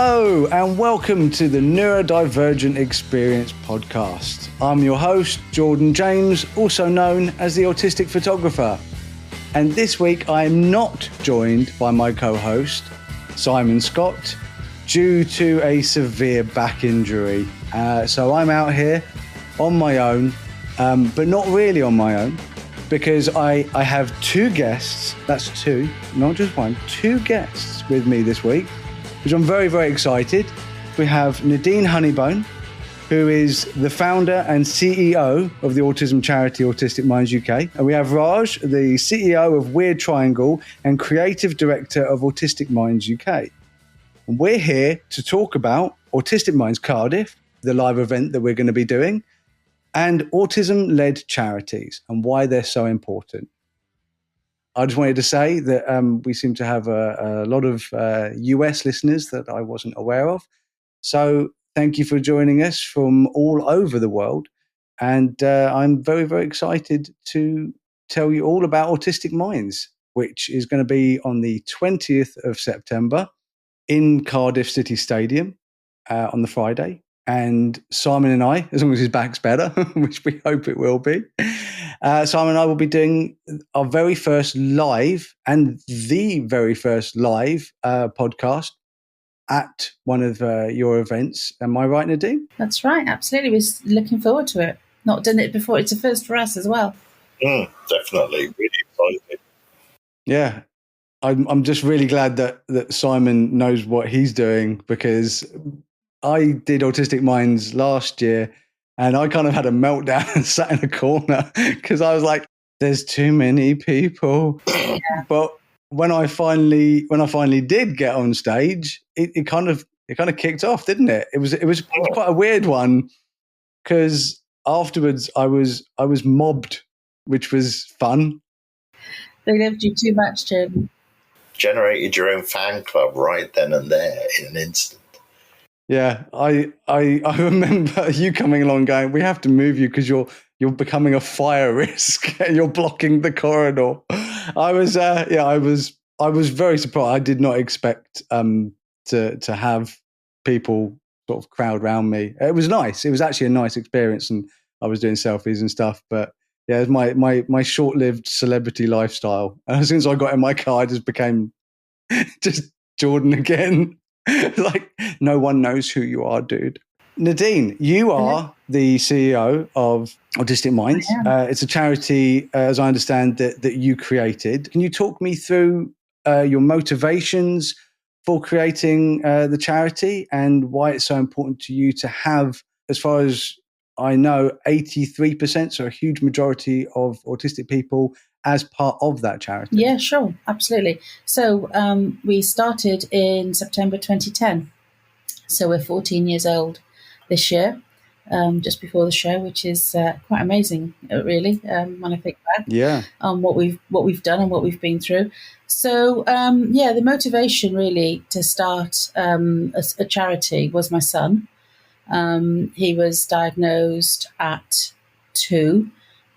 Hello and welcome to the Neurodivergent Experience podcast. I'm your host, Jordan James, also known as the Autistic Photographer. And this week I am not joined by my co-host, Simon Scott, due to a severe back injury. So I'm out here on my own, but not really on my own, because I have two guests, that's two, not just one, two guests with me this week, which I'm very, very excited. We have Nadine Honeybone, who is the founder and CEO of the autism charity Autistic Minds UK. And we have Raj, the CEO of Weird Triangle and creative director of Autistic Minds UK. And we're here to talk about Autistic Minds Cardiff, the live event that we're going to be doing, and autism-led charities and why they're so important. I just wanted to say that we seem to have a lot of US listeners that I wasn't aware of. So thank you for joining us from all over the world. And I'm very, very excited to tell you all about Autistic Minds, which is going to be on the 20th of September in Cardiff City Stadium on the Friday. And Simon and I, as long as his back's better, which we hope it will be, Simon and I will be doing our very first live and the very first live podcast at one of your events. Am I right, Nadine? That's right, absolutely. We're looking forward to it. Not done it before. It's a first for us as well. Definitely. Really excited. Yeah. I'm just really glad that Simon knows what he's doing, because I did Autistic Minds last year and I kind of had a meltdown and sat in a corner because I was like, there's too many people. Yeah. But when I finally did get on stage, it kind of kicked off, didn't it? It was quite a weird one, because afterwards I was mobbed, which was fun. They loved you too much, Jim. Generated your own fan club right then and there in an instant. Yeah, I remember you coming along going, we have to move you because you're becoming a fire risk. You're blocking the corridor. I was very surprised. I did not expect to have people sort of crowd around me. It was nice. It was actually a nice experience, and I was doing selfies and stuff. But yeah, it was my short-lived celebrity lifestyle. And since I got in my car, I just became just Jordan again. Like, no one knows who you are, dude. Nadine, you are the CEO of Autistic Minds. It's a charity, as I understand, that you created. Can you talk me through your motivations for creating the charity and why it's so important to you to have, as far as I know, 83%, so a huge majority of autistic people as part of that charity? Yeah, sure, absolutely. So we started in September 2010. So we're 14 years old this year, just before the show, which is quite amazing, really, when I think back on what we've done and what we've been through. So the motivation really to start a charity was my son. He was diagnosed at 2.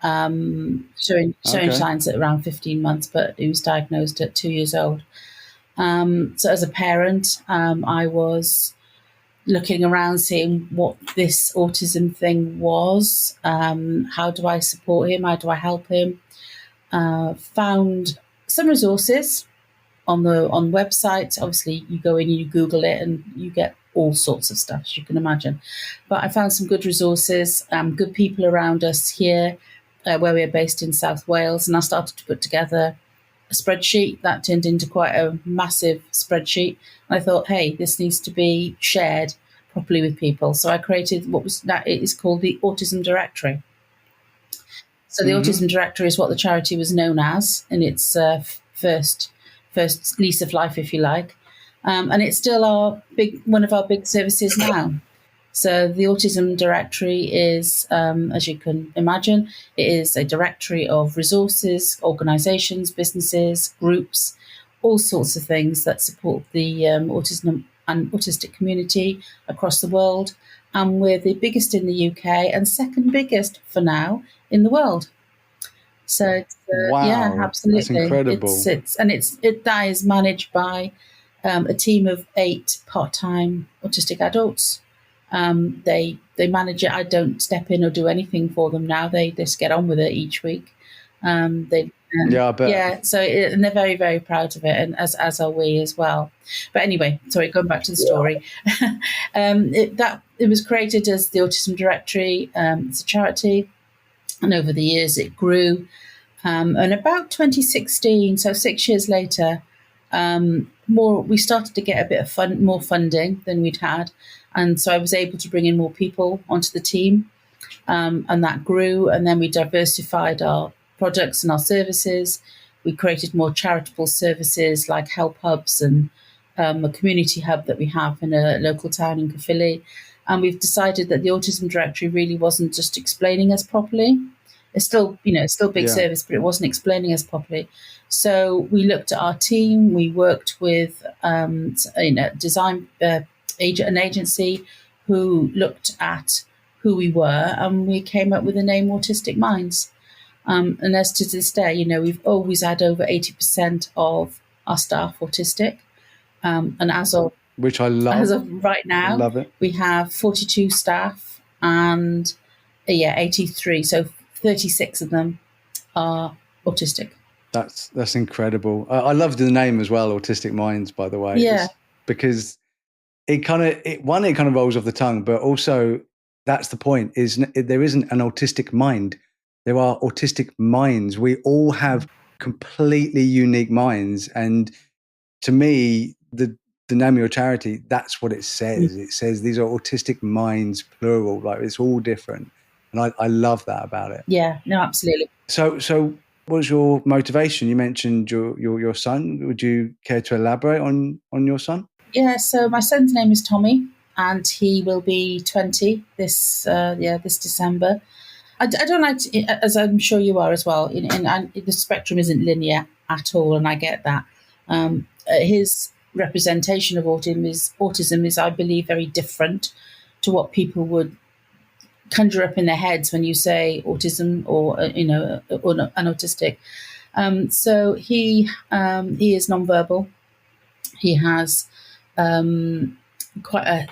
Showing signs at around 15 months, but he was diagnosed at 2 years old. So as a parent, I was looking around, seeing what this autism thing was. How do I support him? How do I help him? Found some resources on websites. Obviously, you go in, you Google it, and you get all sorts of stuff, as you can imagine. But I found some good resources, good people around us here, where we are based in South Wales, and I started to put together a spreadsheet that turned into quite a massive spreadsheet. And I thought, hey, this needs to be shared properly with people. So I created it is called the Autism Directory. So the Autism Directory is what the charity was known as in its first lease of life, if you like, and it's still one of our big services now. So the Autism Directory is, as you can imagine, it is a directory of resources, organisations, businesses, groups, all sorts of things that support the autism and autistic community across the world. And we're the biggest in the UK and second biggest for now in the world. So it's, wow, yeah, absolutely, that's incredible. That is managed by a team of 8 part-time autistic adults. They manage it. I don't step in or do anything for them now. They just get on with it each week. I bet. So and they're very, very proud of it, and as are we as well. But anyway, sorry, going back to the story. It was created as the Autism Directory. It's a charity, and over the years it grew. And about 2016, so 6 years later, we started to get a bit of more funding than we'd had, and so I was able to bring in more people onto the team, and that grew. And then we diversified our products and our services. We created more charitable services like help hubs and a community hub that we have in a local town in Caerphilly. And we've decided that the Autism Directory really wasn't just explaining us properly. It's still, big service, but it wasn't explaining us properly. So we looked at our team. We worked with an agency who looked at who we were, and we came up with the name Autistic Minds. And as to this day, we've always had over 80% of our staff autistic. And as of which I love. As of right now, love it. We have 42 staff and 83. So 36 of them are autistic. That's incredible. I love the name as well, Autistic Minds, by the way. Yeah. Because it kind of rolls off the tongue, but also that's the point, there isn't an autistic mind. There are autistic minds. We all have completely unique minds. And to me, the name of your charity, that's what it says. It says these are autistic minds, plural, like it's all different. And I love that about it. Yeah, no, absolutely. So what was your motivation? You mentioned your son. Would you care to elaborate on your son? Yeah, so my son's name is Tommy, and he will be 20 this December. I don't like to, as I'm sure you are as well, the spectrum isn't linear at all, and I get that. His representation of autism is, I believe, very different to what people would conjure up in their heads when you say autism or an autistic. So he is nonverbal. He has quite a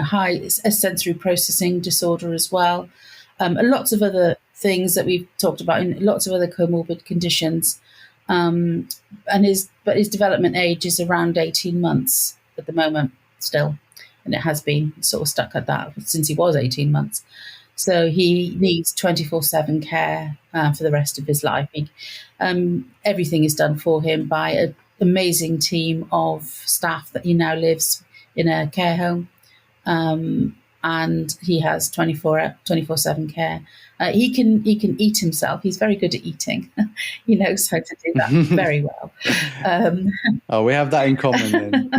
high sensory processing disorder as well, and lots of other things that we've talked about, in lots of other comorbid conditions. But his development age is around 18 months at the moment still, and it has been sort of stuck at that since he was 18 months. So he needs 24/7 care for the rest of his life. Everything is done for him by an amazing team of staff that he now lives in a care home, and he has 24/7 care. He can eat himself. He's very good at eating. He knows how to do that very well. We have that in common then.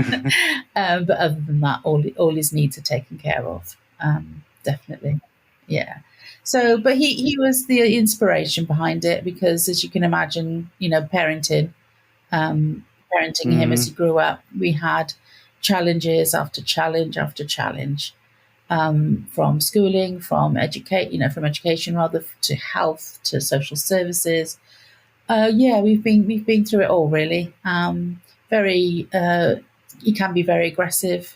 But other than that, all his needs are taken care of. Definitely. Yeah. So, but he was the inspiration behind it, because as you can imagine, parenting him as he grew up, we had challenges after challenge after challenge, from schooling, from education rather, to health, to social services. We've been through it all really. He can be very aggressive.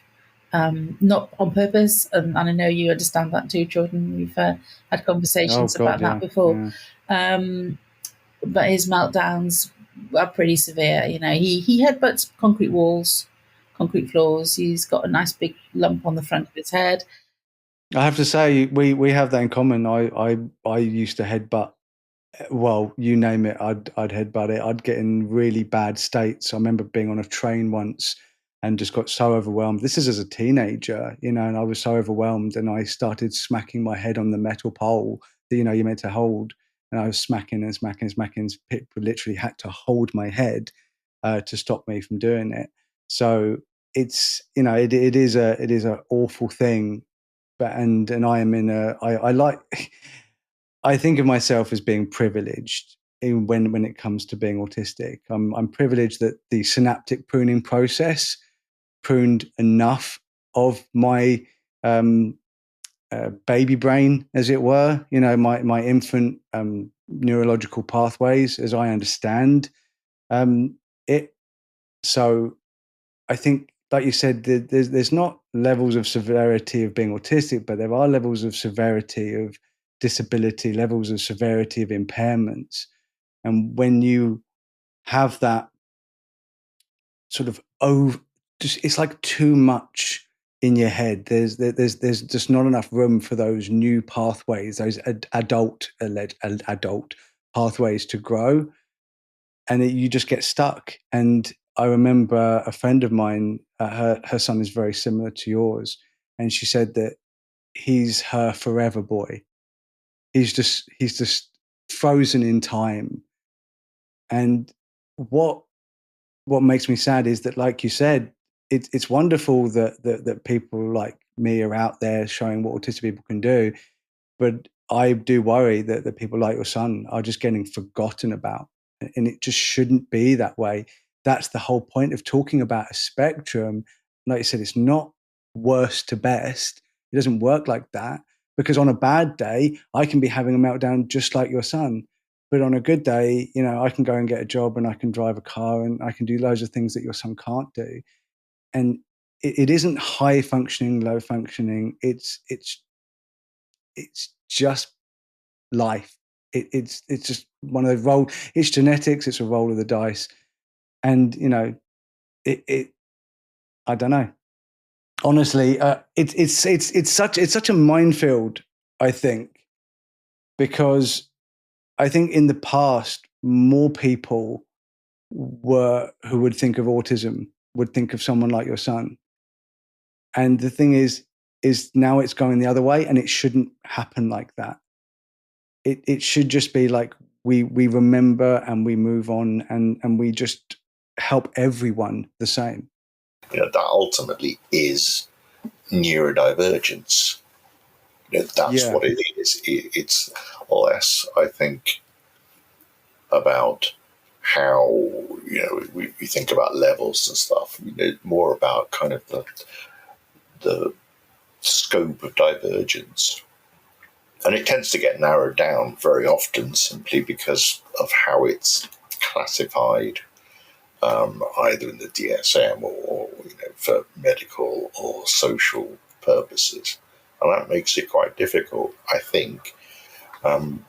Not on purpose, and I know you understand that too, Jordan. We've had conversations about that before. Yeah. But his meltdowns are pretty severe. He headbutts concrete walls, concrete floors. He's got a nice big lump on the front of his head. I have to say, we have that in common. I used to headbutt. Well, you name it, I'd headbutt it. I'd get in really bad states. I remember being on a train once and just got so overwhelmed. This is as a teenager, and I was so overwhelmed, and I started smacking my head on the metal pole that, you're meant to hold. And I was smacking and smacking and smacking. Pip literally had to hold my head to stop me from doing it. So it's, it is an awful thing. But, and I am in I think of myself as being privileged when it comes to being autistic. I'm privileged that the synaptic pruning process pruned enough of my baby brain, as it were, my infant neurological pathways, as I understand it. So I think, like you said, there's not levels of severity of being autistic, but there are levels of severity of disability, levels of severity of impairments. And when you have that sort of it's like too much in your head. There's just not enough room for those new pathways, those adult-led adult pathways to grow, and you just get stuck. And I remember a friend of mine, her son is very similar to yours, and she said that he's her forever boy. He's just frozen in time. And what makes me sad is that, like you said, it's wonderful that people like me are out there showing what autistic people can do, but I do worry that people like your son are just getting forgotten about, and it just shouldn't be that way. That's the whole point of talking about a spectrum. Like you said, it's not worst to best. It doesn't work like that, because on a bad day, I can be having a meltdown just like your son. But on a good day, I can go and get a job, and I can drive a car, and I can do loads of things that your son can't do. And it isn't high functioning, low functioning. It's just life. It's just one of those roll. It's genetics. It's a roll of the dice. And I don't know. Honestly, it's such a minefield, I think, because I think in the past, more people who would think of autism would think of someone like your son. And the thing is now it's going the other way, and it shouldn't happen like that. It should just be like we remember and we move on, and we just help everyone the same. That ultimately is neurodivergence. That's what it is. It's less, I think, about how we think about levels and stuff. More about kind of the scope of divergence, and it tends to get narrowed down very often simply because of how it's classified, either in the DSM or for medical or social purposes, and that makes it quite difficult, I think,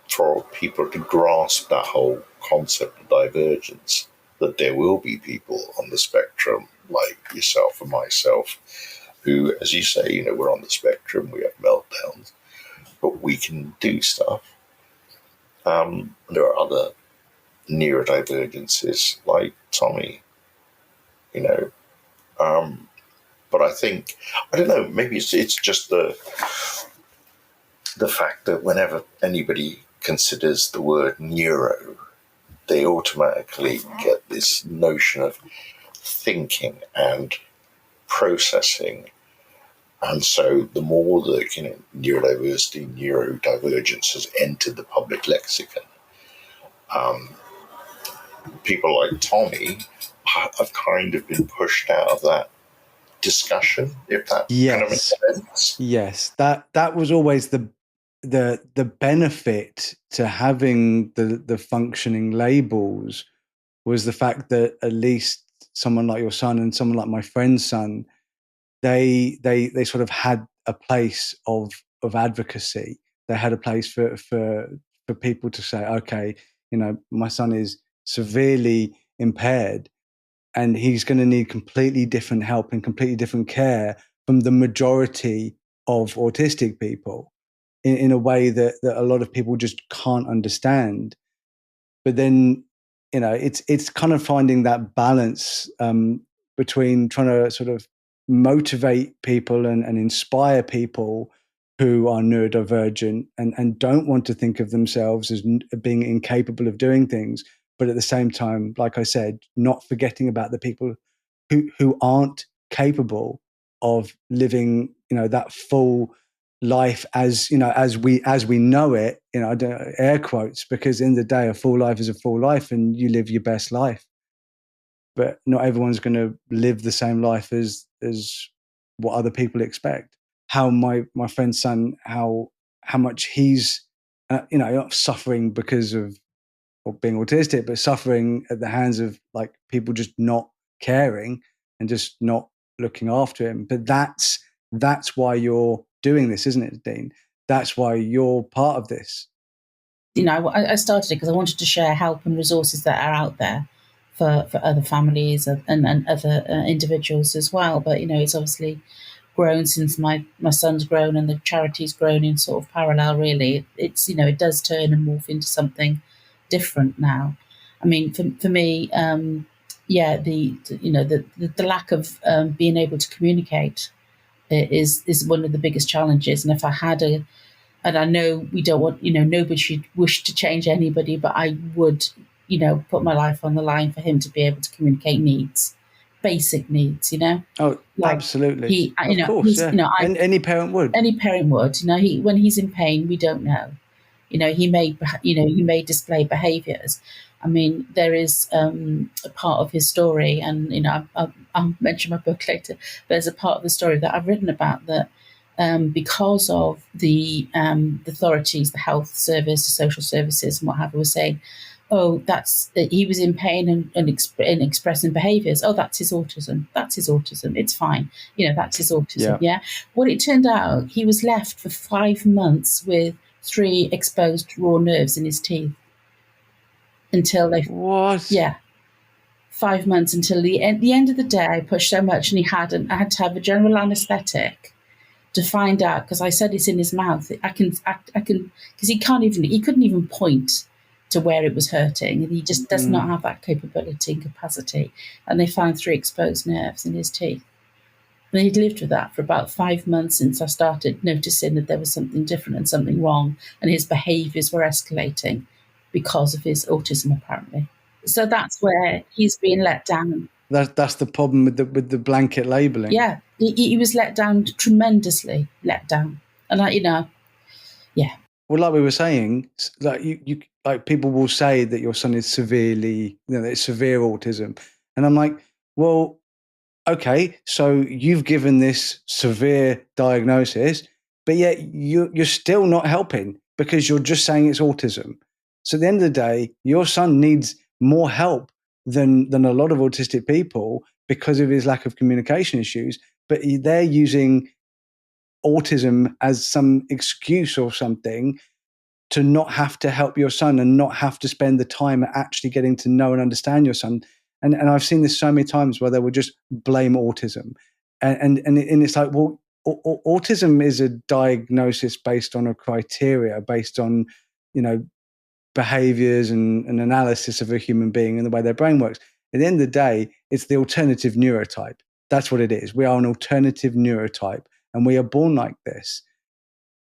for people to grasp that whole concept of divergence, that there will be people on the spectrum like yourself and myself who, as you say, we're on the spectrum, we have meltdowns, but we can do stuff. There are other neurodivergences like Tommy, but I think, I don't know, maybe it's just the fact that whenever anybody considers the word neuro, they automatically get this notion of thinking and processing. And so the more that neurodivergence has entered the public lexicon, people like Tommy have kind of been pushed out of that discussion, if that kind of makes sense. Yes, that was always the benefit to having the functioning labels, was the fact that at least someone like your son and someone like my friend's son, they sort of had a place of advocacy. They had a place for people to say, okay, my son is severely impaired, and he's going to need completely different help and completely different care from the majority of autistic people in a way that a lot of people just can't understand. But then, it's kind of finding that balance between trying to sort of motivate people and inspire people who are neurodivergent and don't want to think of themselves as being incapable of doing things, but at the same time, like I said, not forgetting about the people who aren't capable of living, that full life as we know it. I don't air quotes, because in the day, a full life is a full life, and you live your best life. But not everyone's going to live the same life as what other people expect. How my friend's son, how much he's not suffering because of being autistic, but suffering at the hands of like people just not caring and just not looking after him. But that's why you're doing this, isn't it, Dean? That's why you're part of this. I started it because I wanted to share help and resources that are out there for other families and other individuals as well. But, it's obviously grown since my son's grown and the charity's grown in sort of parallel, really. It's, it does turn and morph into something different now. I mean, for me, the lack of being able to communicate is one of the biggest challenges. And if I had and I know we don't want, nobody should wish to change anybody, but I would, put my life on the line for him to be able to communicate needs, basic needs, Oh, like absolutely. Of course, yeah. Any parent would. Any parent would. When he's in pain, we don't know. He may display behaviours. I mean, there is a part of his story, and I'll mention my book later. There's a part of the story that I've written about that. Because of the authorities, the health service, the social services, and what have you, were saying, he was in pain and expressing behaviours. Oh, that's his autism. That's his autism. It's fine. That's his autism. Yeah. Well, it turned out he was left for 5 months with 3 exposed raw nerves in his teeth until they. What? Yeah. 5 months until the end of the day. I pushed so much, and I had to have a general anaesthetic to find out, because I said it's in his mouth. I can, because he couldn't even point to where it was hurting, and he just does not have that capability and capacity. And they found 3 exposed nerves in his teeth. And he'd lived with that for about 5 months since I started noticing that there was something different and something wrong, and his behaviours were escalating because of his autism, apparently. So that's where he's being let down. That's the problem with the blanket labelling. Yeah, he was let down, tremendously let down, and yeah. Well, like we were saying, like you like people will say that your son is severely, it's severe autism, and I'm like, well, okay, so you've given this severe diagnosis, but yet you're still not helping because you're just saying it's autism. So at the end of the day, your son needs more help than a lot of autistic people because of his lack of communication issues, but they're using autism as some excuse or something to not have to help your son and not have to spend the time actually getting to know and understand your son. And I've seen this so many times where they would just blame autism. And it's like, well, autism is a diagnosis based on a criteria, based on, behaviors and analysis of a human being and the way their brain works. At the end of the day, it's the alternative neurotype. That's what it is. We are an alternative neurotype, and we are born like this.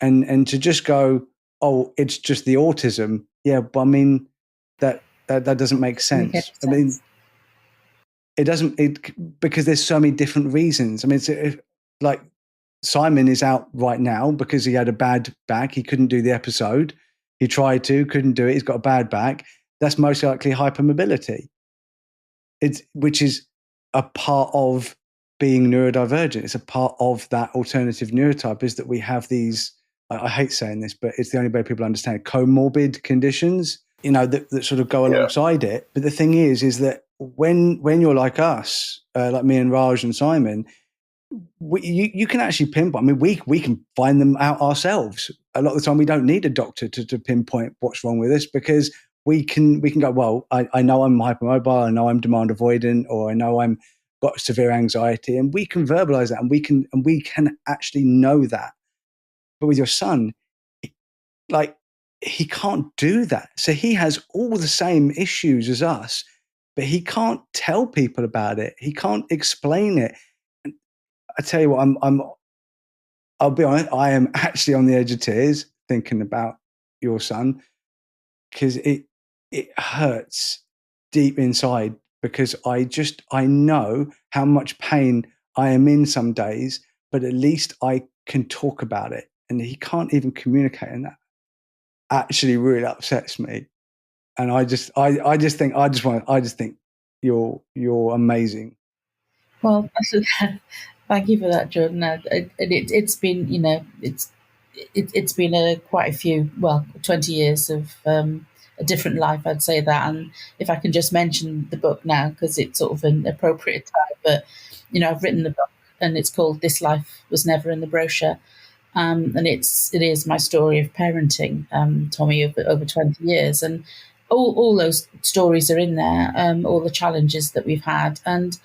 And to just go, oh, it's just the autism. Yeah, but I mean, that doesn't make sense. I mean, it doesn't, because there's so many different reasons. I mean, it's like Simon is out right now because he had a bad back. He couldn't do the episode. He tried to, couldn't do it. He's got a bad back. That's most likely hypermobility. Which is a part of being neurodivergent. It's a part of that alternative neurotype, is that we have these, I hate saying this, but it's the only way people understand it, comorbid conditions, that sort of go alongside it. But the thing is that when you're like us, like me and Raj and Simon, you can actually pinpoint. I mean, we can find them out ourselves. A lot of the time, we don't need a doctor to pinpoint what's wrong with us, because we can go, well, I know I'm hypermobile, I know I'm demand avoidant, or I know I'm got severe anxiety, and we can verbalize that, and we can actually know that. But with your son, he can't do that. So he has all the same issues as us, but he can't tell people about it. He can't explain it. And I tell you what, I'll be honest, I am actually on the edge of tears thinking about your son, because it hurts deep inside, because I know how much pain I am in some days, but at least I can talk about it, and he can't even communicate, and that actually really upsets me. And I just think you're amazing. Well, thank you for that, Jordan. It's been, it's been quite a few, 20 years of a different life, I'd say that. And if I can just mention the book now, because it's sort of an appropriate time, but I've written the book, and it's called This Life Was Never in the Brochure. And it is my story of parenting Tommy over 20 years. And all those stories are in there, all the challenges that we've had. And,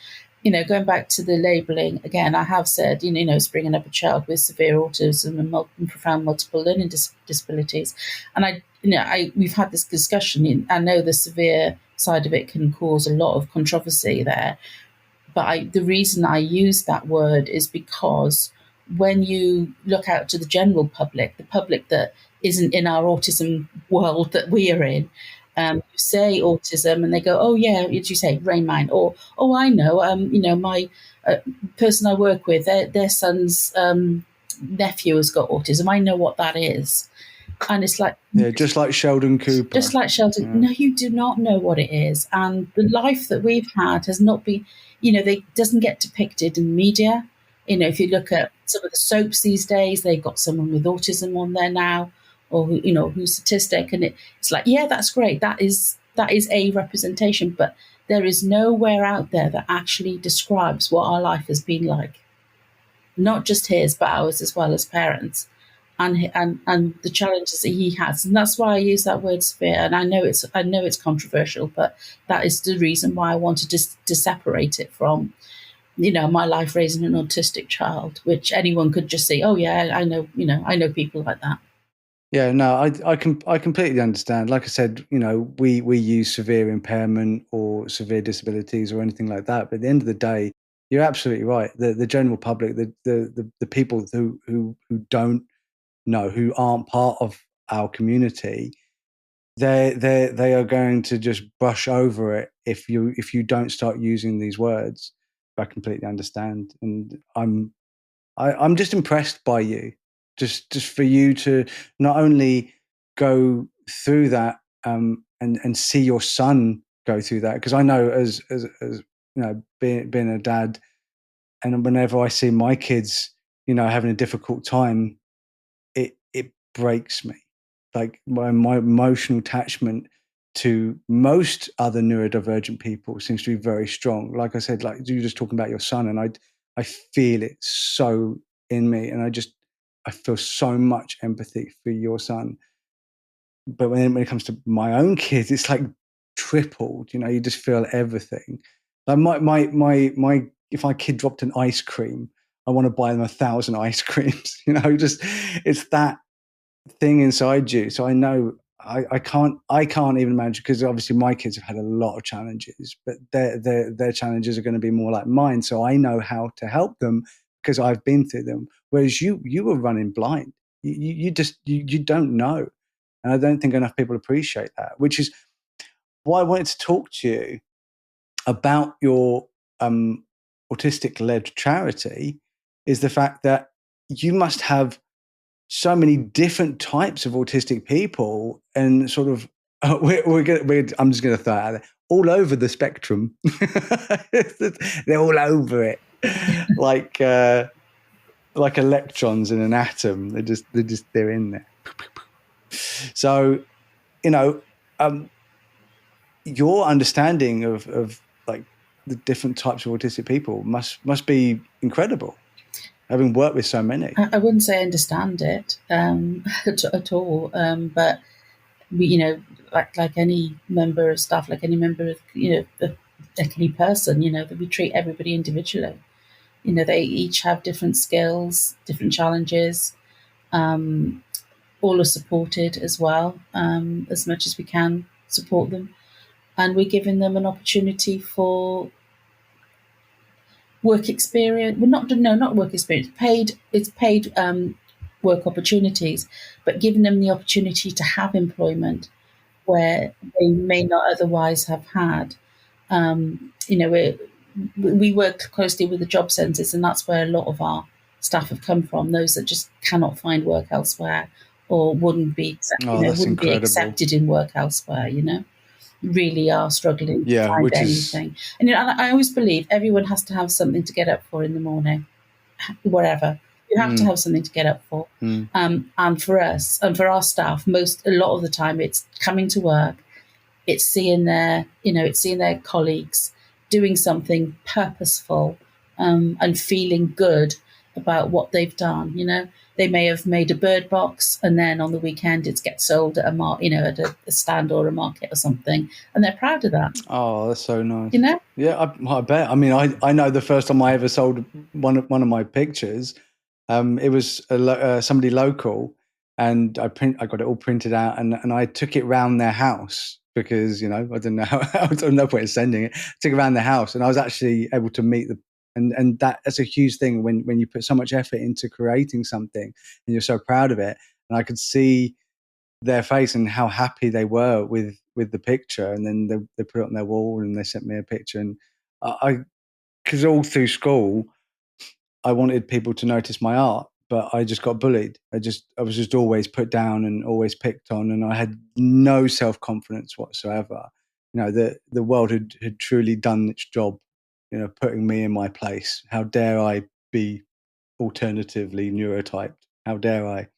going back to the labelling, again, I have said, it's bringing up a child with severe autism and profound multiple learning disabilities. And we've had this discussion. I know the severe side of it can cause a lot of controversy there. But the reason I use that word is because when you look out to the general public, the public that isn't in our autism world that we are in, you say autism and they go, oh, yeah, did you say brain mind? Or, oh, I know, my person I work with, their son's nephew has got autism. I know what that is. And it's like... Yeah, just like Sheldon Cooper. Just like Sheldon. Yeah. No, you do not know what it is. And the life that we've had has not been, they doesn't get depicted in the media. If you look at some of the soaps these days, they've got someone with autism on there now, or who's autistic, and it's like, yeah, that's great. That is a representation, but there is nowhere out there that actually describes what our life has been like, not just his, but ours as well as parents, and the challenges that he has, and that's why I use that word severe. And I know it's controversial, but that is the reason why I wanted to separate it from, my life raising an autistic child, which anyone could just say, oh yeah, I know people like that. Yeah, no, I completely understand. Like I said, we use severe impairment or severe disabilities or anything like that. But at the end of the day, you're absolutely right. The general public, the people who don't know, who aren't part of our community, they are going to just brush over it if you don't start using these words. I completely understand, and I'm just impressed by you, just for you to not only go through that and see your son go through that, because I know as being a dad, and whenever I see my kids having a difficult time, it breaks me. Like my emotional attachment to most other neurodivergent people seems to be very strong. Like I said, like you were just talking about your son, and I feel it so in me, and I feel so much empathy for your son. But when it comes to my own kids, it's like tripled. You just feel everything. Like my if my kid dropped an ice cream, I want to buy them 1,000 ice creams. Just it's that thing inside you. So I know I can't even imagine, because obviously my kids have had a lot of challenges, but their challenges are going to be more like mine. So I know how to help them because I've been through them. Whereas you were running blind. You don't know. And I don't think enough people appreciate that, which is why I wanted to talk to you about your Autistic-Led charity, is the fact that you must have so many different types of autistic people, and sort of I'm just going to throw it out there, all over the spectrum. They're all over it, like electrons in an atom. They're in there. So, your understanding of like the different types of autistic people must be incredible, having worked with so many. I wouldn't say I understand it at all, but we, like any member of staff, like any member of like any person, that we treat everybody individually. They each have different skills, different challenges. All are supported as well, as much as we can support them, and we're giving them an opportunity for work experience. Well, not work experience. It's paid work opportunities, but giving them the opportunity to have employment where they may not otherwise have had. We work closely with the job centres, and that's where a lot of our staff have come from. Those that just cannot find work elsewhere, or wouldn't be accepted in work elsewhere. Really are struggling to find anything. And I always believe everyone has to have something to get up for in the morning, wherever. You have to have something to get up for. And for us and for our staff, a lot of the time it's coming to work, it's seeing their colleagues doing something purposeful, and feeling good about what they've done. They may have made a bird box, and then on the weekend it gets sold at at a stand or a market or something, and they're proud of that. Oh, that's so nice. Yeah, I bet. I mean, I know the first time I ever sold one of my pictures, it was somebody local, and I got it all printed out, and I took it round their house because I didn't know I was no point in sending it. I took it around their house, and I was actually able to meet and that's a huge thing when you put so much effort into creating something and you're so proud of it. And I could see their face and how happy they were with the picture, and then they put it on their wall and they sent me a picture. And because all through school I wanted people to notice my art, but I just got bullied. I was just always put down and always picked on, and I had no self-confidence whatsoever. The world had truly done its job, putting me in my place. How dare I be alternatively neurotyped? How dare I?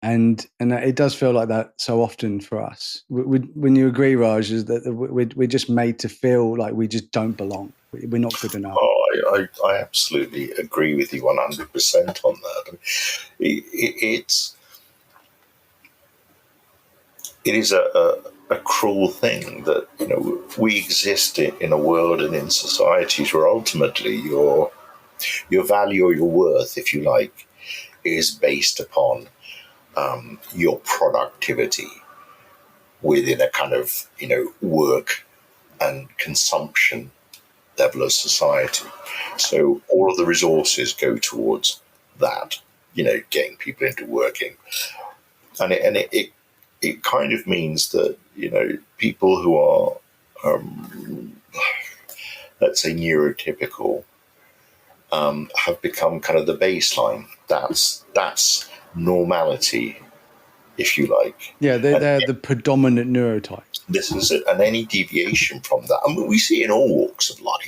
And it does feel like that so often for us. When you agree, Raj, is that we're just made to feel like we just don't belong. We're not good enough. Oh, I absolutely agree with you 100% on that. It is a cruel thing that we exist in a world and in societies where ultimately your value or your worth, if you like, is based upon your productivity within a kind of work and consumption level of society. So all of the resources go towards that, getting people into working, and it kind of means that people who are let's say neurotypical have become kind of the baseline. That's normality, if you like. Yeah, they're the predominant neurotype. This is it, and any deviation from that. I mean, we see in all walks of life.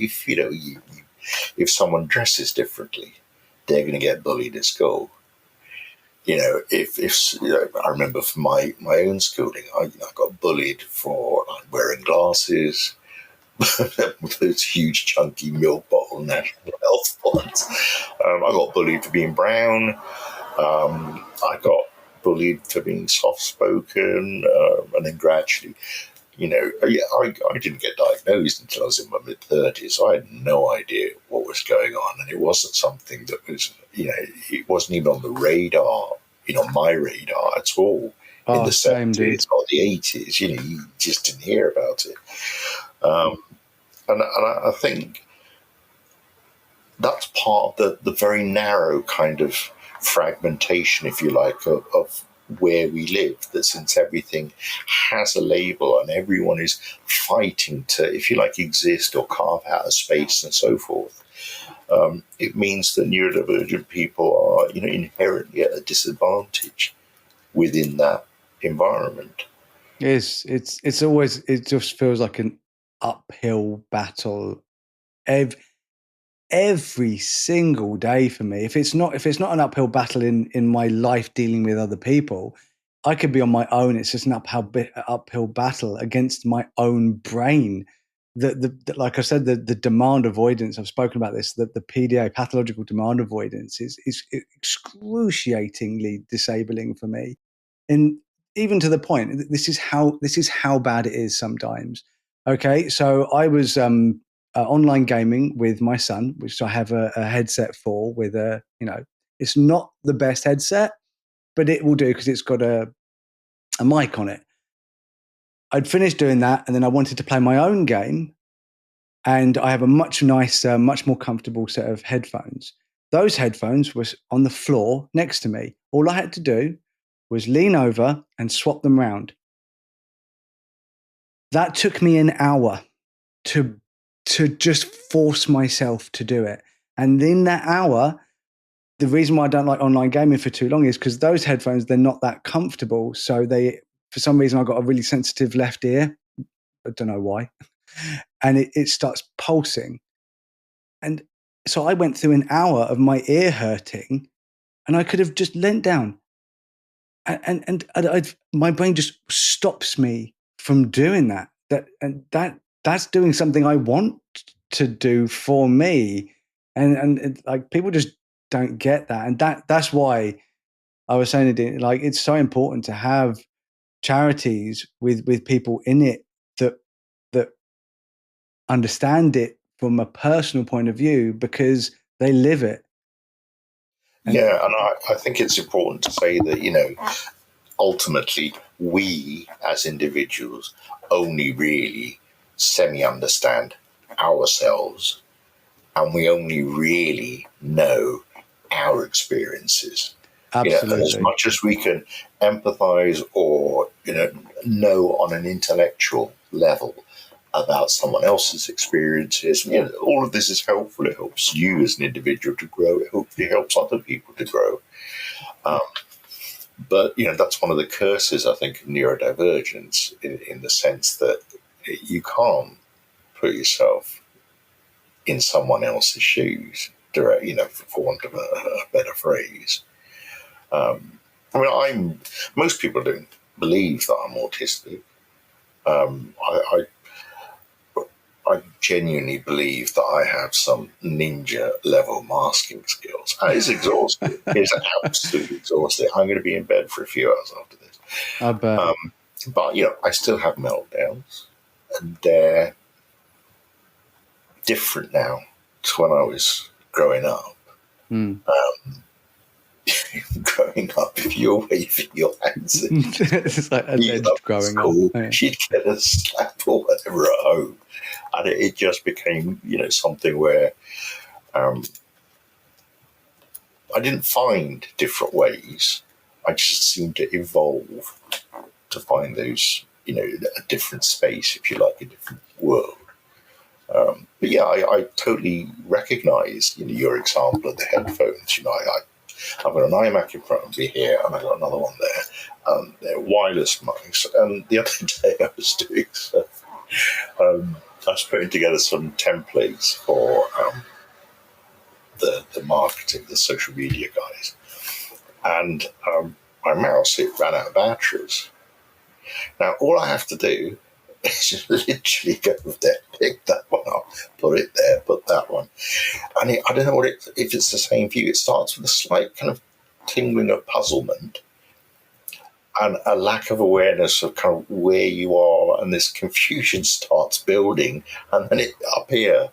If someone dresses differently, they're going to get bullied at school. If I remember from my own schooling, I got bullied for wearing glasses, those huge chunky milk bottle National Health ones. I got bullied for being brown. I got bullied for being soft-spoken, and then gradually, I didn't get diagnosed until I was in my mid-30s. I had no idea what was going on, and it wasn't something that was, it wasn't even on the radar, my radar at all in the 70s or the 80s. You just didn't hear about it. And I think that's part of the very narrow kind of fragmentation, if you like, of where we live, that since everything has a label and everyone is fighting to, if you like, exist or carve out a space and so forth, it means that neurodivergent people are, inherently at a disadvantage within that environment. Yes, it's always, it just feels like an uphill battle every single day for me. If it's not an uphill battle in my life dealing with other people, I could be on my own. It's just an uphill battle against my own brain. The like I said, the demand avoidance. I've spoken about this. The PDA, pathological demand avoidance, is excruciatingly disabling for me, and even to the point. This is how bad it is sometimes. Okay, so I was online gaming with my son, which I have a headset for. With it's not the best headset, but it will do because it's got a mic on it. I'd finished doing that, and then I wanted to play my own game, and I have a much nicer, much more comfortable set of headphones. Those headphones were on the floor next to me. All I had to do was lean over and swap them round. That took me an hour to just force myself to do it. And in that hour, the reason why I don't like online gaming for too long is because those headphones, they're not that comfortable. So for some reason, I've got a really sensitive left ear. I don't know why. And it starts pulsing. And so I went through an hour of my ear hurting, and I could have just leant down. And my brain just stops me from doing that. That's doing something I want to do for me. like people just don't get that, and that's why I was saying it, like it's so important to have charities with people in it that understand it from a personal point of view, because they live it. And I think it's important to say that, ultimately we as individuals only really semi-understand ourselves, and we only really know our experiences. Absolutely. And as much as we can empathize or, know on an intellectual level about someone else's experiences, all of this is helpful. It helps you as an individual to grow. It hopefully helps other people to grow. But, that's one of the curses, I think, of neurodivergence in the sense that you can't put yourself in someone else's shoes, for want of a better phrase. Most people don't believe that I'm autistic. I genuinely believe that I have some ninja level masking skills. It's exhausting. It's absolutely exhausting. I'm going to be in bed for a few hours after this. I bet. But I still have meltdowns, and they're different now to when I was growing up. Growing up, if you're waving your hands, it's like alleged growing school, up. Yeah. She'd get a slap or whatever at home, and it just became, something where I didn't find different ways. I just seemed to evolve to find those, a different space, if you like, a different world. But yeah, I totally recognise, your example of the headphones. I've got an iMac in front of me here, and I've got another one there. They're wireless mics. And the other day I was doing I was putting together some templates for the marketing, the social media guys. And my mouse, it ran out of batteries. Now, all I have to do is just literally go there, pick that one up, put it there, put that one. And I don't know if it's the same for you. It starts with a slight kind of tingling of puzzlement and a lack of awareness of kind of where you are, and this confusion starts building. And then up here,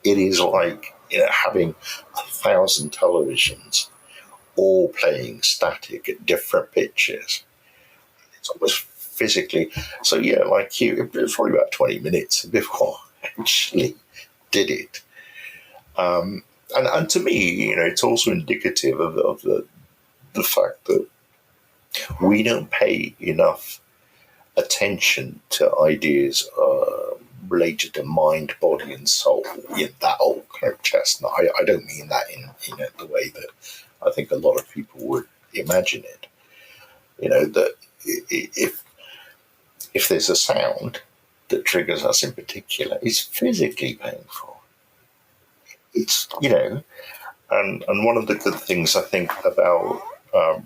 it is like having 1,000 televisions all playing static at different pitches. It's almost physically. So yeah, like you, it was probably about 20 minutes before I actually did it. And to me, it's also indicative of the fact that we don't pay enough attention to ideas related to mind, body, and soul. That old kind of chestnut. I don't mean that in the way that I think a lot of people would imagine it. That if there's a sound that triggers us in particular, it's physically painful. It's, and one of the good things I think about,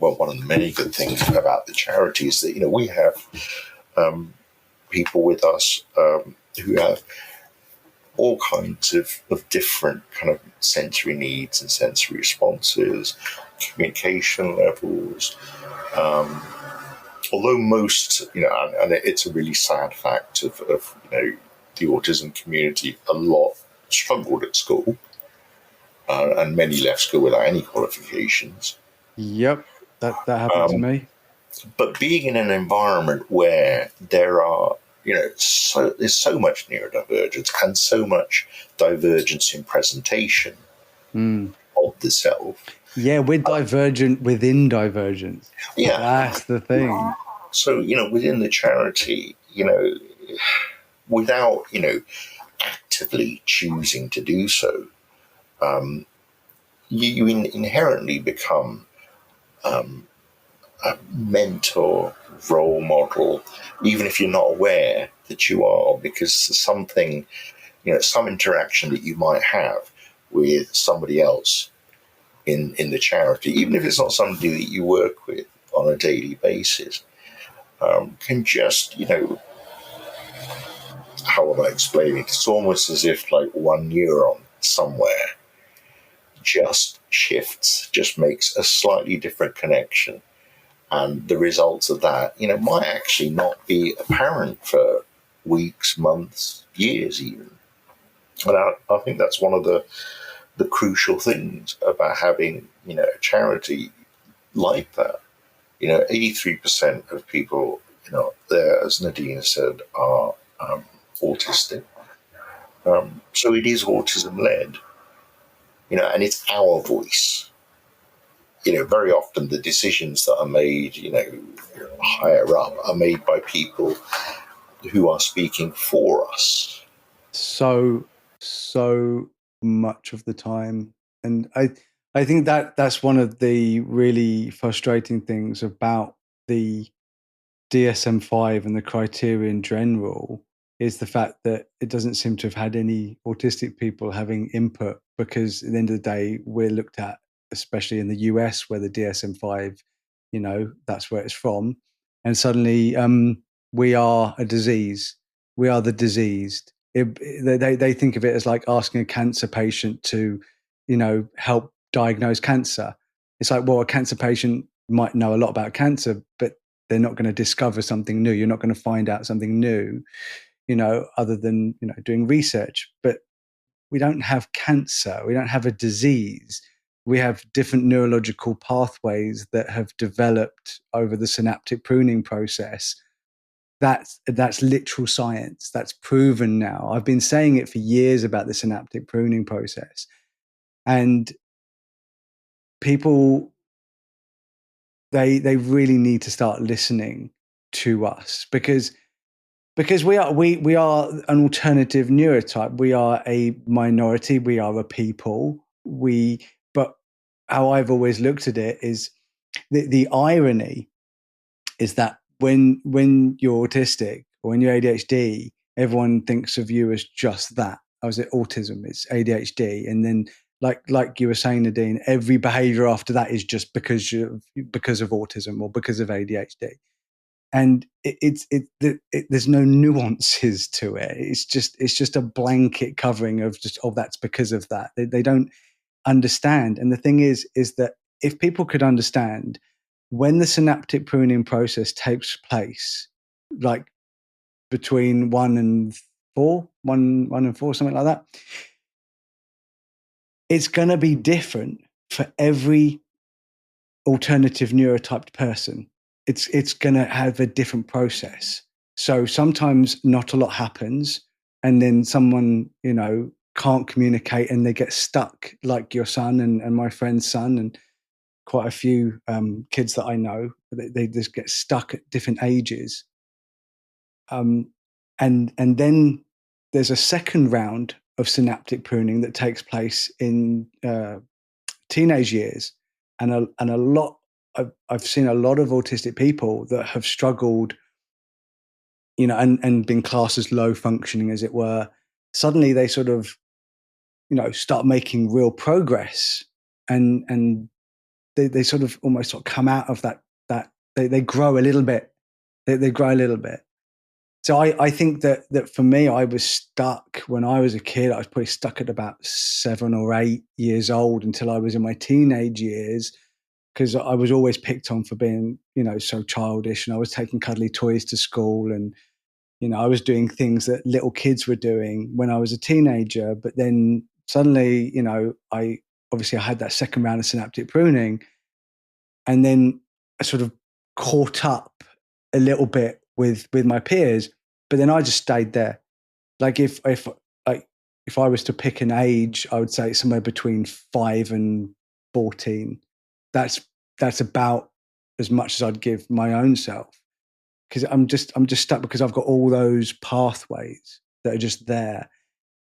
one of the many good things about the charity is that, we have people with us who have all kinds of different kind of sensory needs and sensory responses, communication levels. Although most, and it's a really sad fact of the autism community, a lot struggled at school, and many left school without any qualifications. Yep, that happened to me. But being in an environment where there are, there's so much neurodivergence and so much divergence in presentation of the self. Yeah, we're divergent within divergence. Yeah. That's the thing. So, within the charity, without, actively choosing to do so, you inherently become a mentor, role model, even if you're not aware that you are, because something, some interaction that you might have with somebody else in the charity, even if it's not somebody that you work with on a daily basis, can just, how will I explain it? It's almost as if like one neuron somewhere just shifts, just makes a slightly different connection. And the results of that, might actually not be apparent for weeks, months, years even. And I think that's one of the crucial things about having, a charity like that. 83% of people, there, as Nadine said, are autistic. So it is autism-led, and it's our voice. Very often the decisions that are made, higher up are made by people who are speaking for us. So much of the time. And I think that's one of the really frustrating things about the DSM-5 and the criteria in general is the fact that it doesn't seem to have had any autistic people having input, because at the end of the day, we're looked at, especially in the US where the DSM-5, that's where it's from. And suddenly we are a disease. We are the diseased. They think of it as like asking a cancer patient to, help diagnose cancer. It's like, well, a cancer patient might know a lot about cancer, but they're not going to discover something new. You're not going to find out something new, other than, doing research. But we don't have cancer. We don't have a disease. We have different neurological pathways that have developed over the synaptic pruning process. That's literal science. That's proven now. I've been saying it for years about the synaptic pruning process. And people, they really need to start listening to us, because we are an alternative neurotype. We are a minority. We are a people. But how I've always looked at it is the irony is that when you're autistic or when you're ADHD, everyone thinks of you as just that. I was at autism, it's ADHD, and then like you were saying, Nadine, every behavior after that is just because of autism or because of ADHD. And there's no nuances to it. It's just a blanket covering of that's because of that. They don't understand. And the thing is that if people could understand, when the synaptic pruning process takes place, like between 1 and 4, something like that, it's going to be different for every alternative neurotyped person. It's going to have a different process. So sometimes not a lot happens, and then someone, can't communicate and they get stuck, like your son and my friend's son and quite a few kids that I know. They just get stuck at different ages. And then there's a second round of synaptic pruning that takes place in teenage years, and a lot. I've seen a lot of autistic people that have struggled, and been classed as low functioning, as it were. Suddenly they sort of, start making real progress, and they sort of almost sort of come out of that they grow a little bit. They grow a little bit. So I think that for me, I was stuck when I was a kid. I was probably stuck at about 7 or 8 years old until I was in my teenage years, because I was always picked on for being, so childish, and I was taking cuddly toys to school, and, I was doing things that little kids were doing when I was a teenager. But then suddenly, I had that second round of synaptic pruning, and then I sort of caught up a little bit with my peers, but then I just stayed there. Like if I was to pick an age, I would say somewhere between 5 and 14. That's about as much as I'd give my own self, because I'm just stuck, because I've got all those pathways that are just there,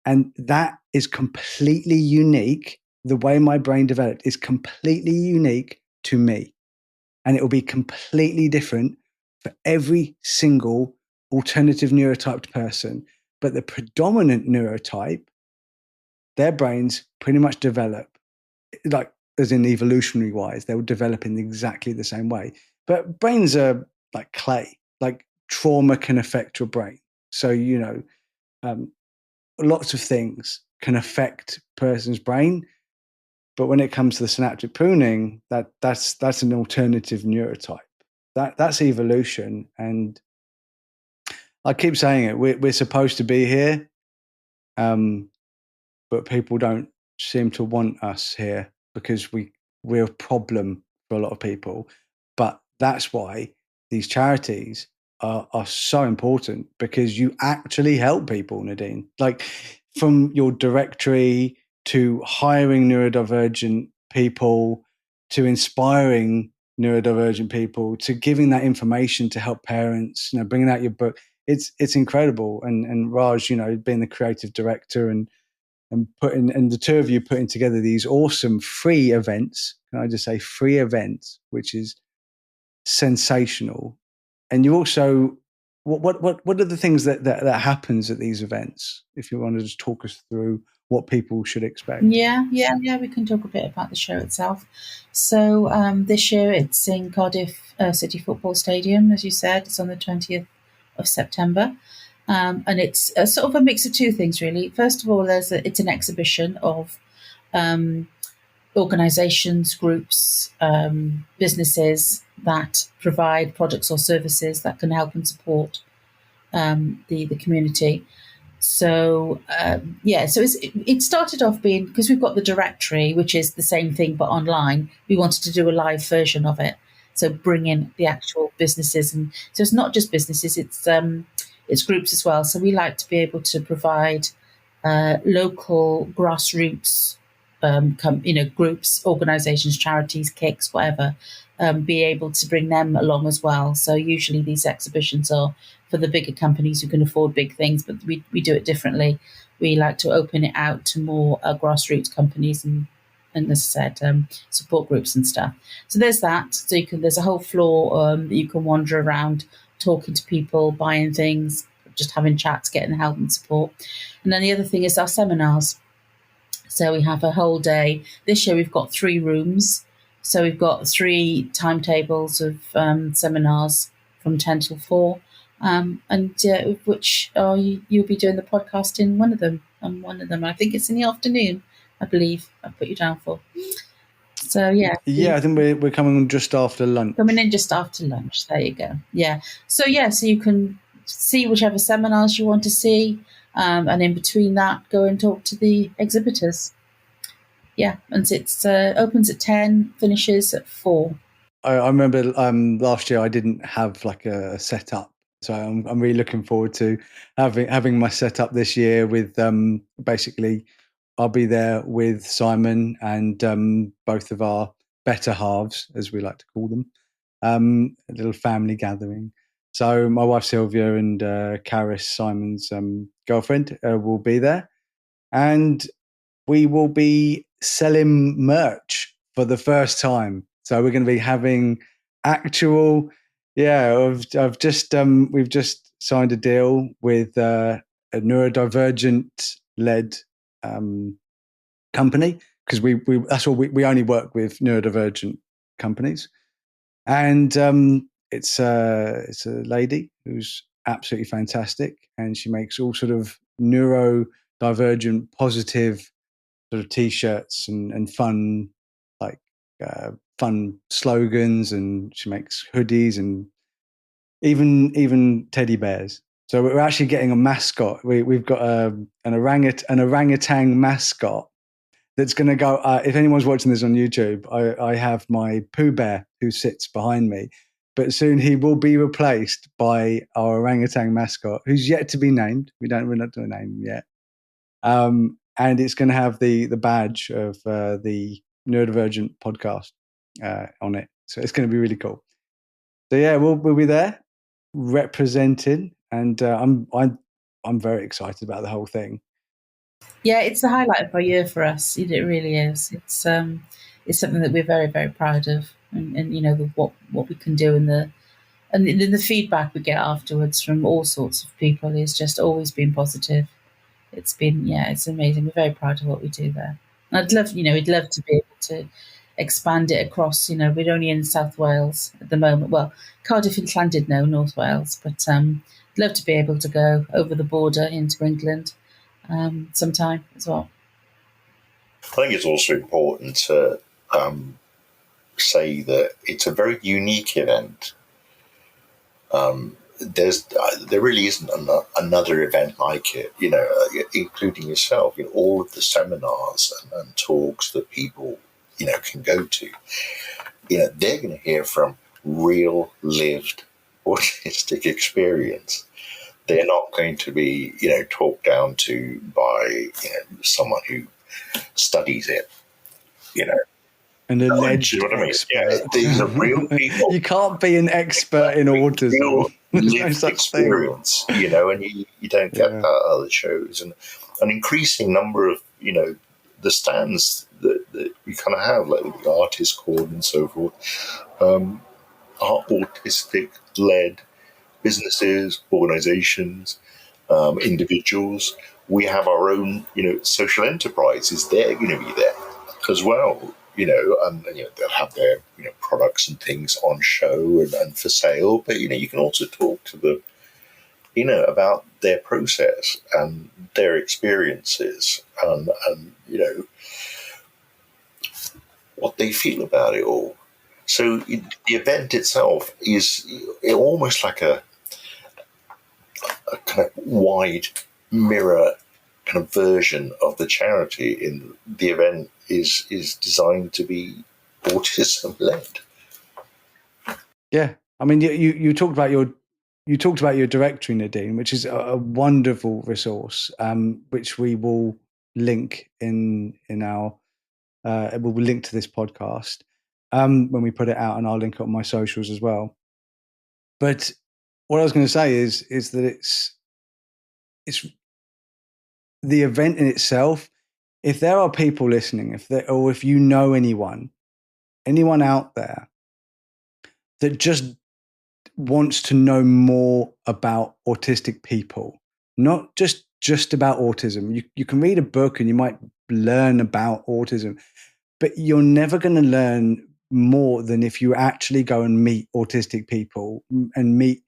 and that is completely unique. The way my brain developed is completely unique to me, and it will be completely different for every single alternative neurotyped person. But the predominant neurotype, their brains pretty much develop, like as in evolutionary wise, they will develop in exactly the same way. But brains are like clay. Like trauma can affect your brain. So, lots of things can affect a person's brain. But when it comes to the synaptic pruning, that's an alternative neurotype. That's evolution. And I keep saying it, we're supposed to be here, but people don't seem to want us here because we're a problem for a lot of people. But that's why these charities are so important, because you actually help people, Nadine. Like, from your directory to hiring neurodivergent people, to inspiring neurodivergent people, to giving that information to help parents, bringing out your book. It's incredible. And Raj, being the creative director and the two of you putting together these awesome free events. Can I just say free events, which is sensational. And you also, what are the things that happens at these events? If you want to just talk us through what people should expect. Yeah. We can talk a bit about the show itself. So this year it's in Cardiff City Football Stadium, as you said. It's on the 20th of September. And it's a sort of a mix of two things, really. First of all, it's an exhibition of organisations, groups, businesses that provide products or services that can help and support the community. So it started off being, because we've got the directory, which is the same thing but online. We wanted to do a live version of it, so bring in the actual businesses, and so it's not just businesses; it's groups as well. So we like to be able to provide local grassroots, groups, organisations, charities, kicks, whatever, be able to bring them along as well. So usually these exhibitions are for the bigger companies who can afford big things, but we do it differently. We like to open it out to more grassroots companies and as I said, support groups and stuff. So there's that. So there's a whole floor that you can wander around, talking to people, buying things, just having chats, getting help and support. And then the other thing is our seminars. So we have a whole day. This year we've got 3 rooms. So we've got 3 timetables of seminars from 10 till 4, which you'll be doing the podcast in one of them. And one of them, I think it's in the afternoon, I believe I put you down for. So yeah. Yeah, I think we're coming in just after lunch. Coming in just after lunch. There you go. Yeah. So you can see whichever seminars you want to see, and in between that, go and talk to the exhibitors. Yeah, and it opens at 10, finishes at 4. I remember last year I didn't have like a setup, so I'm really looking forward to having my setup this year. With basically, I'll be there with Simon and both of our better halves, as we like to call them, a little family gathering. So my wife Sylvia and Caris, Simon's girlfriend, will be there, and we will be selling merch for the first time. So we're going to be having actual, we've just signed a deal with a Neurodivergent-led company, because we only work with neurodivergent companies, and it's a lady who's absolutely fantastic, and she makes all sort of neurodivergent positive sort of t-shirts and fun, like fun slogans, and she makes hoodies and even teddy bears. So we're actually getting a mascot. We've got an orangutan mascot that's going to go. If anyone's watching this on YouTube, I have my Pooh Bear who sits behind me, but soon he will be replaced by our orangutan mascot, who's yet to be named. We're not doing a name yet. And it's going to have the badge of the Neurodivergent podcast on it. So it's going to be really cool. So yeah, we'll be there representing, and I'm very excited about the whole thing. Yeah, it's the highlight of our year for us. It really is. It's something that we're very, very proud of, and what we can do, and the feedback we get afterwards from all sorts of people is just always been positive. It's amazing. We're very proud of what we do there. And we'd love to be able to expand it across. We're only in South Wales at the moment. Well, Cardiff and Llandudno, North Wales, but love to be able to go over the border into England sometime as well. I think it's also important to say that it's a very unique event. There really isn't another event like it, including yourself. All of the seminars and talks that people, can go to, they're going to hear from real lived autistic experience. They're not going to be, talked down to by someone who studies it, An alleged you know what I mean? expert. Yeah, these are real people. You can't be an expert in autism. Real There's no lived such experience, and you don't get that at other shows. And an increasing number of, the stands that we kind of have, like the artist called and so forth, are autistic-led businesses, organizations, individuals. We have our own, social enterprises. They're going to be there as well, and they'll have their, products and things on show and for sale. But, you can also talk to them, about their process and their experiences and what they feel about it all. So the event itself is almost like a kind of wide mirror kind of version of the charity. In the event is designed to be autism-led. Yeah, I mean, you talked about your directory, Nadine, which is a wonderful resource, which we will link in our. We'll link to this podcast when we put it out, and I'll link it on my socials as well. But what I was going to say is that it's the event in itself. If there are people listening, if you know anyone out there that just wants to know more about autistic people, not just about autism. You can read a book and you might learn about autism, but you're never going to learn more than if you actually go and meet autistic people and meet,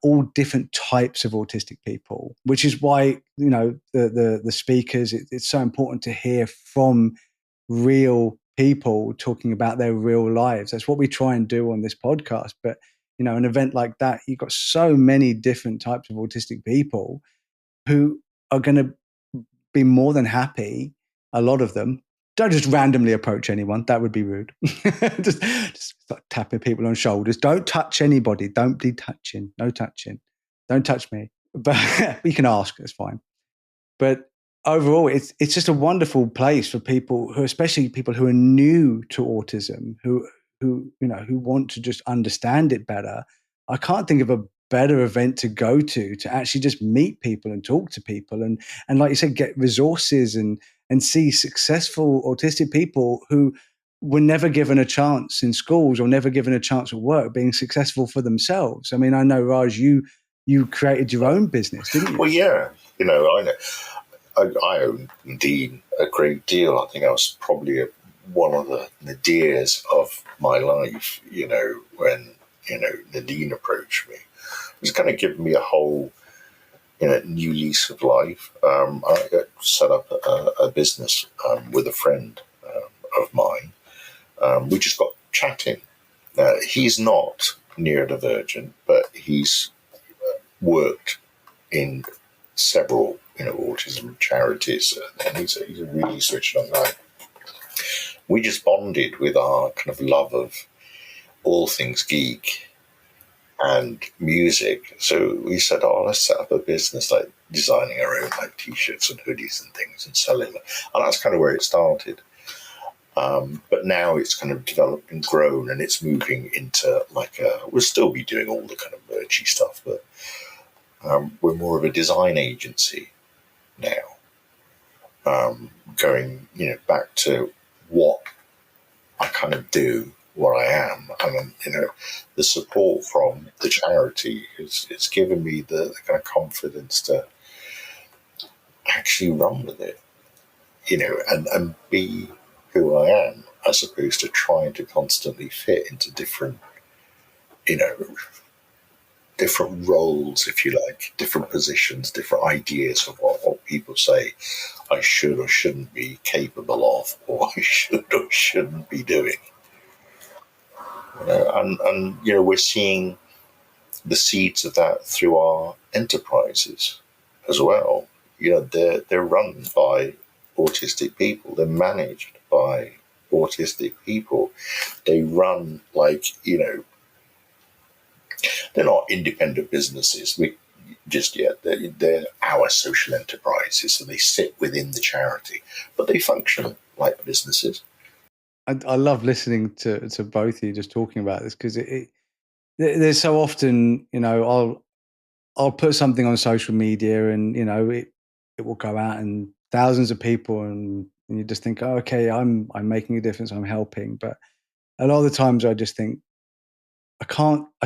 all different types of autistic people, which is why, the speakers, it's so important to hear from real people talking about their real lives. That's what we try and do on this podcast. But, an event like that, you've got so many different types of autistic people who are going to be more than happy, a lot of them. Don't just randomly approach anyone. That would be rude. just start tapping people on shoulders. Don't touch anybody. Don't be touching. No touching. Don't touch me. But you can ask. That's fine. But overall, it's just a wonderful place for people who, especially people who are new to autism, who want to just understand it better. I can't think of a better event to go to actually just meet people and talk to people and like you said, get resources and see successful autistic people who were never given a chance in schools or never given a chance at work being successful for themselves. I mean, I know, Raj, you created your own business, didn't you? Well, yeah, I know. I owe Nadine a great deal. I think I was probably one of the nadirs of my life, when, Nadine approached me. It was kind of giving me a whole, new lease of life. I set up a business with a friend of mine. We just got chatting. He's not neurodivergent, but he's worked in several, autism charities, and he's a really switched on guy. We just bonded with our kind of love of all things geek and music. So we said, let's set up a business, like designing our own like t-shirts and hoodies and things and selling them. And that's kind of where it started. But now it's kind of developed and grown, and it's moving into we'll still be doing all the kind of merchy stuff, but we're more of a design agency now, going, back to what I kind of do, what I am. And, the support from the charity it's given me the kind of confidence to actually run with it, and be who I am, as opposed to trying to constantly fit into different, different roles, if you like, different positions, different ideas of what people say I should or shouldn't be capable of, or I should or shouldn't be doing. And we're seeing the seeds of that through our enterprises as well. They're run by autistic people. They're managed by autistic people. They run they're not independent businesses just yet. They're our social enterprises, so they sit within the charity, but they function like businesses. I love listening to both of you just talking about this, because there's so often, I'll put something on social media and, it will go out and thousands of people and you just think, oh, okay, I'm making a difference, I'm helping. But a lot of the times I just think, I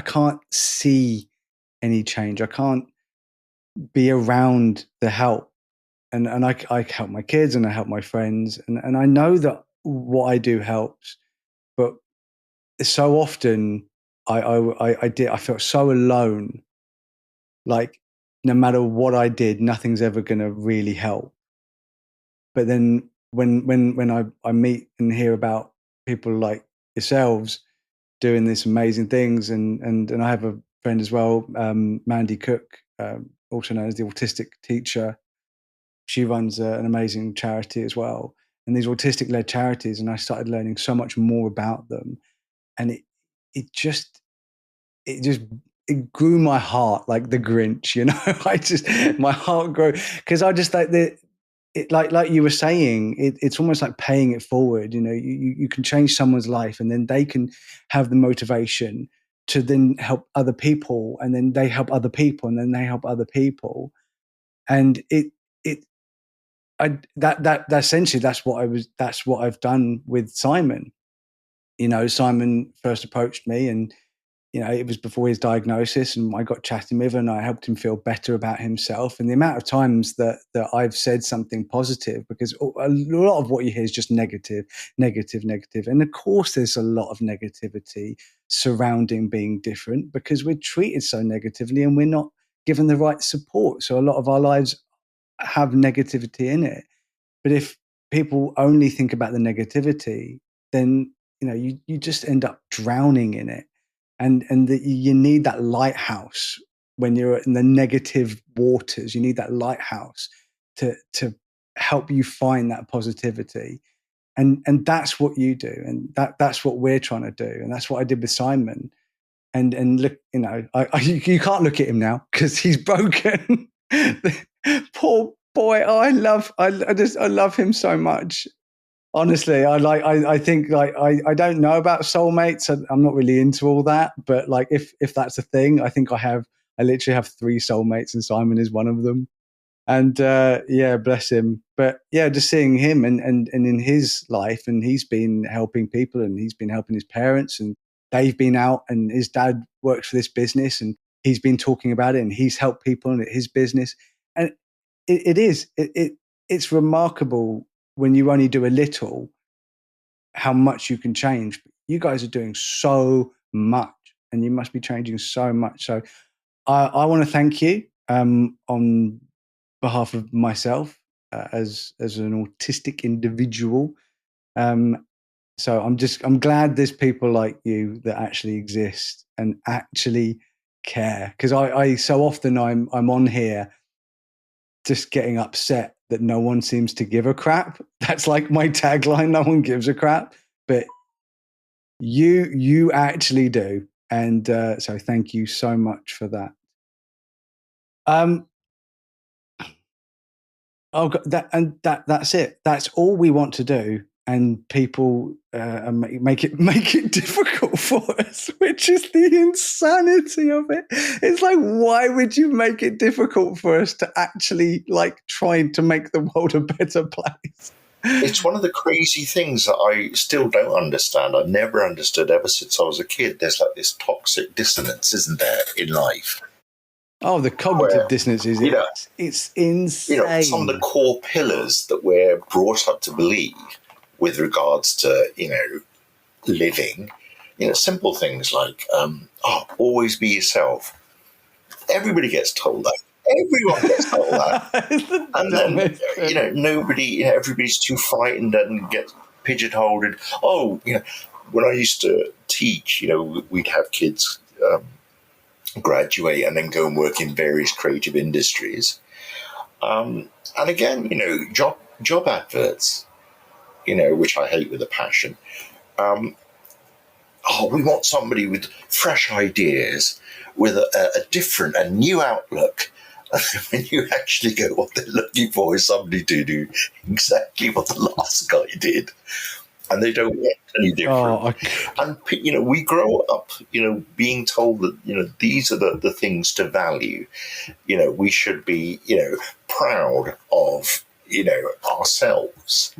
can't see any change. I can't be around the help. And I help my kids and I help my friends. And I know that what I do helps, but so often I felt so alone. Like no matter what I did, nothing's ever going to really help. But then when I meet and hear about people like yourselves doing these amazing things, and I have a friend as well, Mandy Cook, also known as the Autistic Teacher. She runs an amazing charity as well, and these autistic-led charities. And I started learning so much more about them, and it grew my heart like the Grinch, my heart grew, because I just like like you were saying, it's almost like paying it forward. You can change someone's life, and then they can have the motivation to then help other people, and then they help other people, and then they help other people, and that essentially that's what I've done with Simon. Simon first approached me, and it was before his diagnosis, and I got chatting with him and I helped him feel better about himself. And the amount of times that I've said something positive, because a lot of what you hear is just negative. And of course, there's a lot of negativity surrounding being different, because we're treated so negatively and we're not given the right support. So a lot of our lives have negativity in it. But if people only think about the negativity, then, you just end up drowning in it. And you need that lighthouse when you're in the negative waters. You need that lighthouse to help you find that positivity. And that's what you do. And that's what we're trying to do. And that's what I did with Simon. And look, you can't look at him now because he's broken. Poor boy. I love him so much. Honestly, I think I don't know about soulmates. I'm not really into all that, but like if that's a thing, I think I literally have 3 soulmates, and Simon is one of them. And bless him. But yeah, just seeing him and in his life, and he's been helping people, and he's been helping his parents, and they've been out, and his dad works for this business, and he's been talking about it, and he's helped people in his business. And it's remarkable when you only do a little, how much you can change. You guys are doing so much, and you must be changing so much. So I want to thank you on behalf of myself as an autistic individual. So I'm glad there's people like you that actually exist and actually care, because I so often I'm on here just getting upset that no one seems to give a crap. That's like my tagline: no one gives a crap. But you actually do, and so thank you so much for that. That's it. That's all we want to do, and people make it difficult for us, which is the insanity of it. It's like, why would you make it difficult for us to actually try to make the world a better place? It's one of the crazy things that I still don't understand. I've never understood ever since I was a kid. There's this toxic dissonance, isn't there, in life? Oh, the cognitive dissonance is it's insane. Some of the core pillars that we're brought up to believe with regards to, living, simple things like, always be yourself. Everybody gets told that. Everyone gets told that. And then, nobody, everybody's too frightened and gets pigeonholed. And, when I used to teach, we'd have kids graduate and then go and work in various creative industries. And again, job adverts, which I hate with a passion. We want somebody with fresh ideas, with a new outlook. When you actually go, what they're looking for is somebody to do exactly what the last guy did. And they don't want any different. And, we grow up, being told that, these are the things to value. We should be, proud of, ourselves.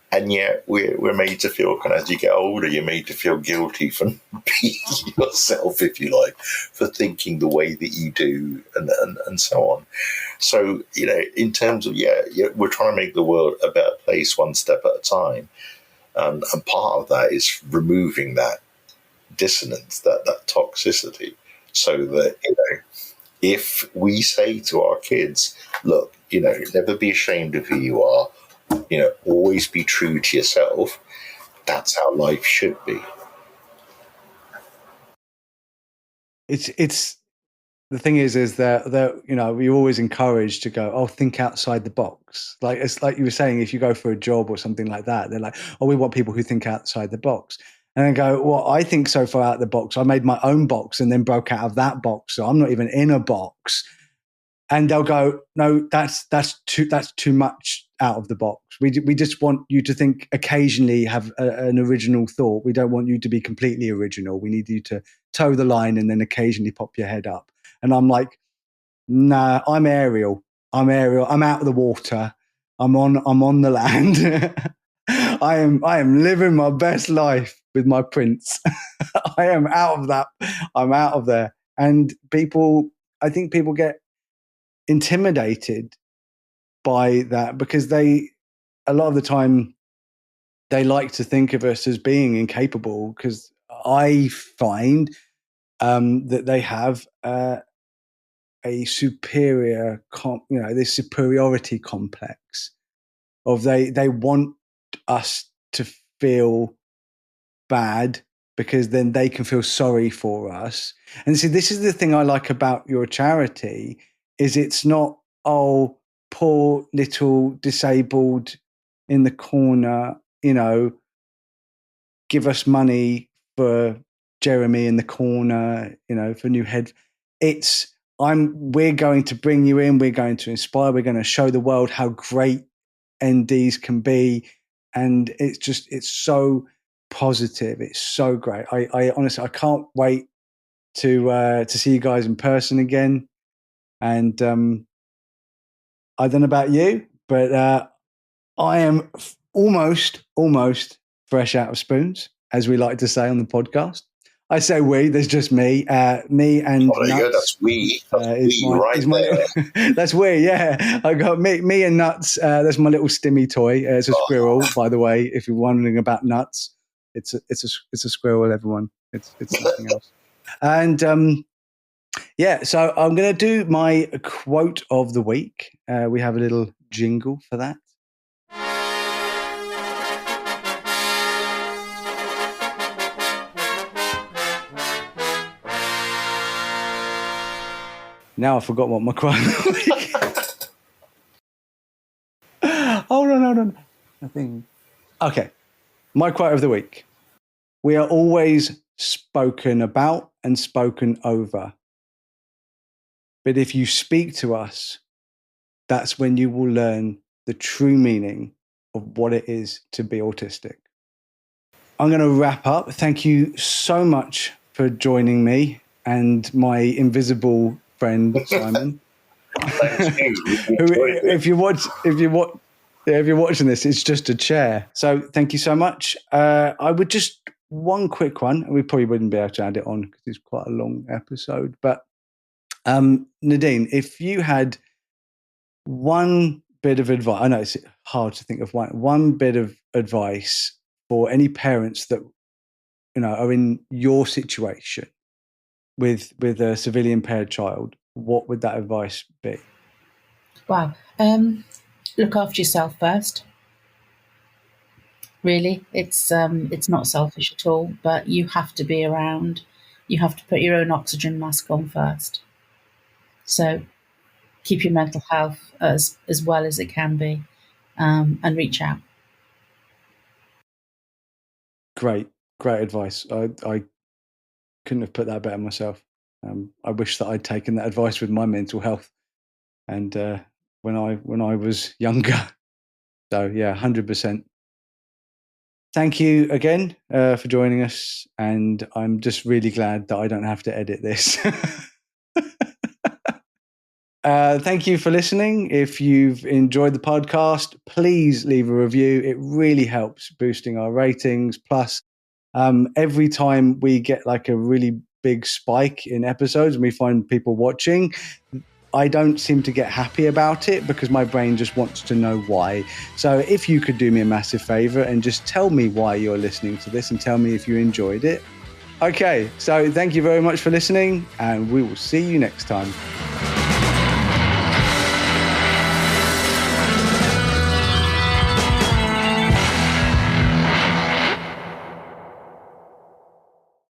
And yet we're made to feel, as you get older, you're made to feel guilty for being yourself, if you like, for thinking the way that you do and so on. So, in terms of, we're trying to make the world a better place one step at a time. And part of that is removing that dissonance, that toxicity, so that, if we say to our kids, look, never be ashamed of who you are, always be true to yourself, that's how life should be. It's the thing is that we're always encouraged to go, think outside the box. Like, it's like you were saying, if you go for a job or something like that, they're like, we want people who think outside the box. And I go, well, I think so far out of the box. I made my own box and then broke out of that box, so I'm not even in a box. And they'll go, no, that's too much out of the box. We just want you to think occasionally, have an original thought. We don't want you to be completely original. We need you to toe the line and then occasionally pop your head up. And I'm like, nah, I'm Ariel. I'm out of the water. I'm on the land. I am living my best life with my prince. I am out of that. I'm out of there. And I think people get intimidated by that because a lot of the time they like to think of us as being incapable, because I find that they have a superior, this superiority complex of they want us to feel bad because then they can feel sorry for us. And see, this is the thing I like about your charity, is it's not, poor little disabled in the corner, give us money for Jeremy in the corner, for new head. We're going to bring you in, we're going to inspire, we're going to show the world how great NDs can be. And it's so positive. It's so great. I honestly, I can't wait to see you guys in person again. And I don't know about you, but I am almost fresh out of spoons, as we like to say on the podcast. I say we. There's just me and there you Nuts. Go. That's we. That's we. Yeah, I got me and Nuts. That's my little Stimmy toy. It's a squirrel, by the way. If you're wondering about Nuts, it's a squirrel. Everyone, it's nothing else. And so I'm going to do my quote of the week. We have a little jingle for that. Now I forgot what my quote of the week. Hold on. I think. Okay. My quote of the week. We are always spoken about and spoken over. But if you speak to us, that's when you will learn the true meaning of what it is to be autistic. I'm going to wrap up. Thank you so much for joining me and my invisible friend Simon. If you're watching this, it's just a chair. So thank you so much. I would just one quick one, and we probably wouldn't be able to add it on because it's quite a long episode. But Nadine, if you had one bit of advice, I know it's hard to think of one bit of advice for any parents that are in your situation with a severely impaired child, what would that advice be? Wow. Look after yourself first. Really, it's not selfish at all, but you have to be around. You have to put your own oxygen mask on first. So keep your mental health as well as it can be, and reach out. Great advice. I couldn't have put that better myself. I wish that I'd taken that advice with my mental health, and when I was younger. So yeah, 100%. Thank you again for joining us, and I'm just really glad that I don't have to edit this. Thank you for listening. If you've enjoyed the podcast, please leave a review. It really helps boosting our ratings. Plus, every time we get like a really big spike in episodes and we find people watching, I don't seem to get happy about it because my brain just wants to know why. So if you could do me a massive favor and just tell me why you're listening to this and tell me if you enjoyed it. Okay, so thank you very much for listening, and we will see you next time.